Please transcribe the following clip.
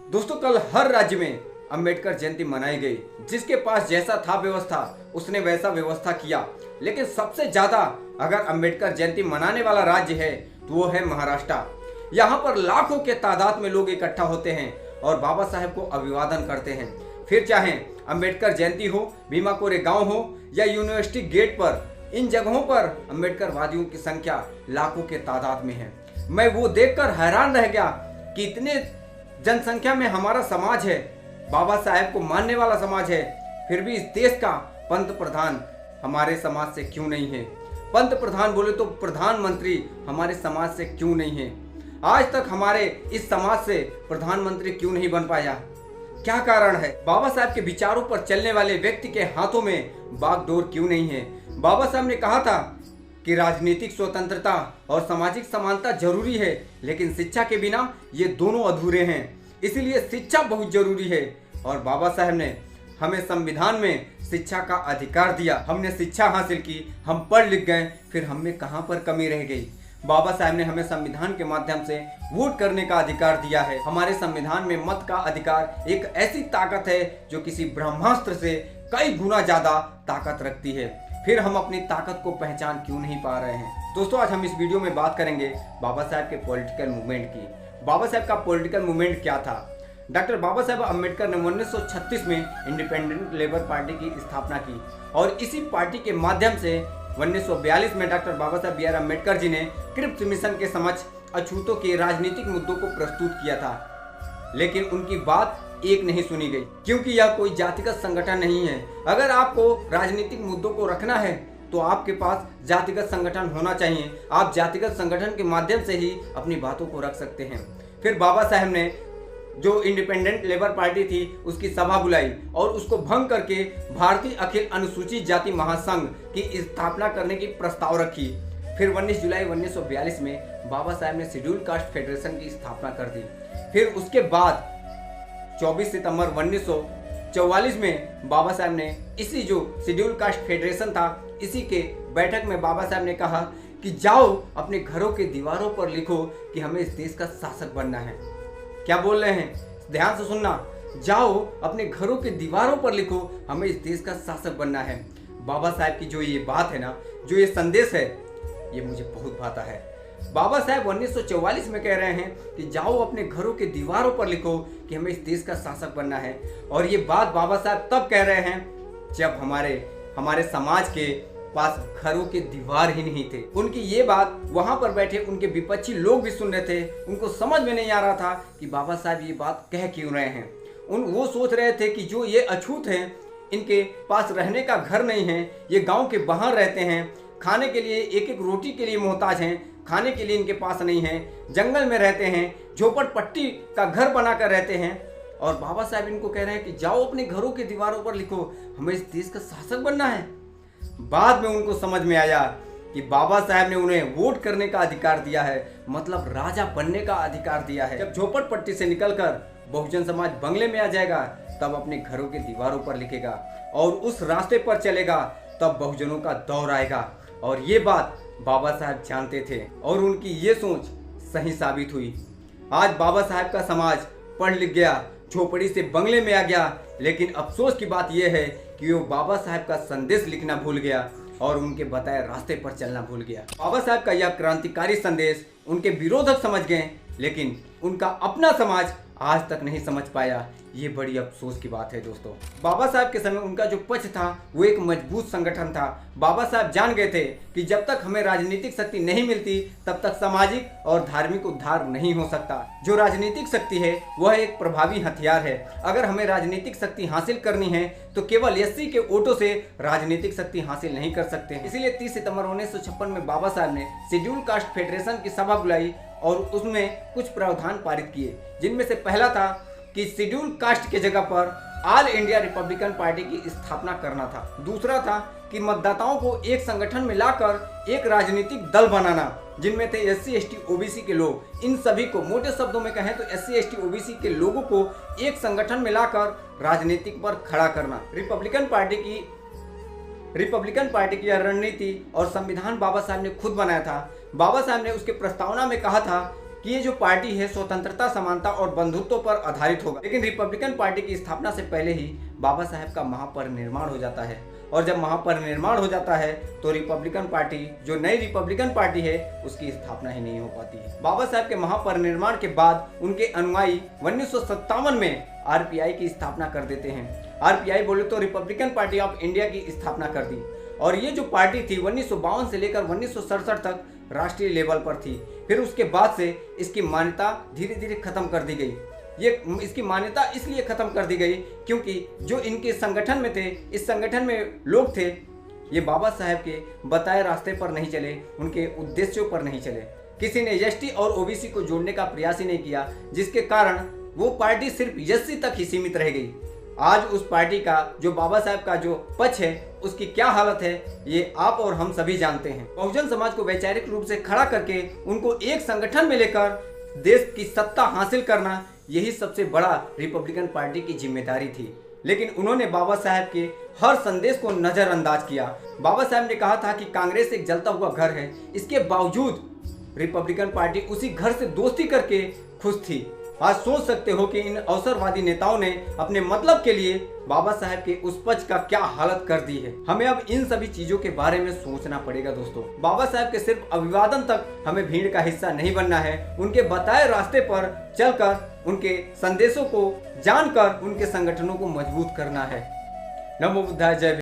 दोस्तों, कल हर राज्य में अंबेडकर जयंती मनाई गई। जिसके पास जैसा था व्यवस्था उसने वैसा व्यवस्था किया। लेकिन सबसे ज्यादा अगर अंबेडकर जयंती मनाने वाला राज्य है तो वो है महाराष्ट्र। यहाँ पर लाखों के तादाद में लोग इकट्ठा होते हैं और बाबा साहेब को अभिवादन करते हैं। फिर चाहे अंबेडकर जयंती हो, भीमा कोरे गांव हो या यूनिवर्सिटी गेट पर, इन जगहों पर अंबेडकर वादियों की संख्या लाखों के तादाद में है। मैं वो देखकर हैरान रह गया कि इतने जनसंख्या में हमारा समाज है, बाबा साहेब को मानने वाला समाज है, फिर भी इस देश का पंत प्रधान हमारे समाज से क्यों नहीं है। पंत प्रधान बोले तो प्रधानमंत्री हमारे समाज से क्यों नहीं है। आज तक हमारे इस समाज से प्रधानमंत्री क्यों नहीं बन पाया, क्या कारण है। बाबा साहब के विचारों पर चलने वाले व्यक्ति के हाथों में बागडोर क्यों नहीं है। बाबा साहब ने कहा था कि राजनीतिक स्वतंत्रता और सामाजिक समानता जरूरी है, लेकिन शिक्षा के बिना ये दोनों अधूरे हैं। इसीलिए शिक्षा बहुत जरूरी है और बाबा साहब ने हमें संविधान में शिक्षा का अधिकार दिया। हमने शिक्षा हासिल की, हम पढ़ लिख गए, फिर हम में कहाँ पर कमी रह गई। बाबा साहब ने हमें संविधान के माध्यम से वोट करने का अधिकार दिया है। हमारे संविधान में मत का अधिकार एक ऐसी ताकत है जो किसी ब्रह्मास्त्र से कई गुना ज्यादा ताकत रखती है। फिर हम अपनी ताकत को पहचान क्यों नहीं पा रहे हैं। दोस्तों, आज हम इस वीडियो में बात करेंगे बाबा साहब के पॉलिटिकल मूवमेंट की। बाबा साहब का पॉलिटिकल मूवमेंट क्या था। डॉक्टर बाबा साहब अम्बेडकर ने 1936 में इंडिपेंडेंट लेबर पार्टी की स्थापना की और इसी पार्टी के माध्यम से 1942 में डॉक्टर बाबा साहब बी.आर. अम्बेडकर जी ने क्रिप्स मिशन के समक्ष अछूतों के राजनीतिक मुद्दों को प्रस्तुत किया था। लेकिन उनकी बात एक नहीं सुनी गई, क्योंकि यह कोई जातिगत संगठन नहीं है। अगर आपको राजनीतिक मुद्दों को रखना है तो आपके पास जातिगत संगठन होना चाहिए। आप जातिगत संगठन के माध्यम से ही अपनी बातों को रख सकते हैं। फिर बाबा साहब ने जो इंडिपेंडेंट लेबर पार्टी थी उसकी सभा बुलाई और उसको भंग करके भारतीय अखिल अनुसूचित जाति महासंघ की स्थापना करने की प्रस्ताव रखी। फिर 19 जुलाई 1942 में बाबा साहब ने शेड्यूल कास्ट फेडरेशन की स्थापना कर दी। फिर उसके बाद 24 सितंबर 1944 में बाबा साहब ने इसी जो शेड्यूल कास्ट फेडरेशन था, इसी के बैठक में बाबा साहब ने कहा कि जाओ अपने घरों के दीवारों पर लिखो कि हमें इस देश का शासक बनना है। क्या बोल रहे हैं, ध्यान से सुनना। जाओ अपने घरों के दीवारों पर लिखो हमें इस देश का शासक बनना है। बाबा साहब की जो ये बात है ना, जो ये संदेश है, ये मुझे बहुत भाता है। बाबा साहब 1944 में कह रहे हैं कि जाओ अपने घरों के दीवारों पर लिखो कि हमें इस देश का शासक बनना है। और ये बात बाबा साहब तब कह रहे हैं जब हमारे समाज के पास घरों के दीवार ही नहीं थे। उनकी ये बात वहां पर बैठे उनके विपक्षी लोग भी सुन रहे थे। उनको समझ में नहीं आ रहा था कि बाबा साहब ये बात कह क्यों रहे हैं। वो सोच रहे थे कि जो ये अछूत हैं, इनके पास रहने का घर नहीं है, ये गांव के बाहर रहते हैं, खाने के लिए एक एक रोटी के लिए मोहताज हैं, खाने के लिए इनके पास नहीं है, जंगल में रहते हैं, झोपड़पट्टी का घर बनाकर रहते हैं। और बाबा साहब इनको कह रहे हैं कि जाओ अपने घरों के दीवारों पर लिखो हमें इस देश का शासक बनना है। बाद में उनको समझ में आया कि बाबा साहब ने उन्हें वोट करने का अधिकार दिया है, मतलब राजा बनने का अधिकार दिया है। जब झोपड़पट्टी से निकलकर बहुजन समाज बंगले में आ जाएगा तब अपने घरों के दीवारों पर लिखेगा और उस रास्ते पर चलेगा, तब बहुजनों का दौर आएगा। और ये बात बाबा साहब जानते थे और उनकी ये सोच सही साबित हुई। आज बाबा साहब का समाज पढ़ लिख गया, झोपड़ी से बंगले में आ गया, लेकिन अफसोस की बात यह है कि वो बाबा साहब का संदेश लिखना भूल गया और उनके बताए रास्ते पर चलना भूल गया। बाबा साहब का यह क्रांतिकारी संदेश उनके विरोधक समझ गए, लेकिन उनका अपना समाज आज तक नहीं समझ पाया। ये बड़ी अफसोस की बात है दोस्तों। बाबा साहब के समय उनका जो पक्ष था वो एक मजबूत संगठन था। बाबा साहब जान गए थे कि जब तक हमें राजनीतिक शक्ति नहीं मिलती तब तक सामाजिक और धार्मिक उद्धार नहीं हो सकता। जो राजनीतिक शक्ति है वह एक प्रभावी हथियार है। अगर हमें राजनीतिक शक्ति हासिल करनी है तो केवल एससी के वोटों से राजनीतिक शक्ति हासिल नहीं कर सकते। इसीलिए 30 सितंबर 1956 में बाबा साहब ने शेड्यूल कास्ट फेडरेशन की सभा बुलाई और उसमें कुछ प्रावधान पारित किए, जिनमें से पहला था कि शेड्यूल कास्ट के जगह पर ऑल इंडिया रिपब्लिकन पार्टी की स्थापना करना था। दूसरा था कि मतदाताओं को एक संगठन में लाकर एक राजनीतिक दल बनाना, जिनमें थे एससी एसटी ओबीसी के लोग। इन सभी को मोटे शब्दों में कहें तो एससी एसटी ओबीसी के लोगों को एक संगठन में लाकर राजनीतिक पर खड़ा करना। रिपब्लिकन पार्टी की रणनीति और संविधान बाबा साहब ने खुद बनाया था। बाबा साहब ने उसके प्रस्तावना में कहा था कि ये जो पार्टी है स्वतंत्रता, समानता और बंधुत्व पर आधारित होगा। लेकिन रिपब्लिकन पार्टी की स्थापना से पहले ही बाबा साहेब का महापरिनिर्वाण हो जाता है, और जब महापरिनिर्वाण हो जाता है तो रिपब्लिकन पार्टी, जो नई रिपब्लिकन पार्टी है, उसकी स्थापना ही नहीं हो पाती है। बाबा साहेब के महापरिनिर्वाण के बाद उनके अनुयायी 1957 में आरपीआई की स्थापना कर देते हैं। आरपीआई बोले तो रिपब्लिकन पार्टी ऑफ इंडिया की स्थापना कर दी, और ये जो पार्टी थी 1952 से लेकर 1967 तक राष्ट्रीय लेवल पर थी। फिर उसके बाद से इसकी मान्यता धीरे धीरे खत्म कर दी गई। इसकी मान्यता इसलिए खत्म कर दी गई क्योंकि जो इनके संगठन में थे, इस संगठन में लोग थे, ये बाबा साहेब के बताए रास्ते पर नहीं चले, उनके उद्देश्यों पर नहीं चले। किसी ने एसटी और ओबीसी को जोड़ने का प्रयास ही नहीं किया, जिसके कारण वो पार्टी सिर्फ एससी तक ही सीमित रह गई। आज उस पार्टी का, जो बाबा साहेब का जो पक्ष है, उसकी क्या हालत है, ये आप और हम सभी जानते हैं। बहुजन समाज को वैचारिक रूप से खड़ा करके उनको एक संगठन में लेकर देश की सत्ता हासिल करना, यही सबसे बड़ा रिपब्लिकन पार्टी की जिम्मेदारी थी। लेकिन उन्होंने बाबा साहेब के हर संदेश को नजरअंदाज किया। बाबा साहेब ने कहा था कि कांग्रेस एक जलता हुआ घर है, इसके बावजूद रिपब्लिकन पार्टी उसी घर से दोस्ती करके खुश थी। आज सोच सकते हो कि इन अवसरवादी नेताओं ने अपने मतलब के लिए बाबा साहेब के उस पक्ष का क्या हालत कर दी है। हमें अब इन सभी चीजों के बारे में सोचना पड़ेगा दोस्तों। बाबा साहेब के सिर्फ अभिवादन तक हमें भीड़ का हिस्सा नहीं बनना है, उनके बताए रास्ते पर चलकर, उनके संदेशों को जानकर उनके संगठनों को मजबूत करना है। नमो बुद्धाय, जय।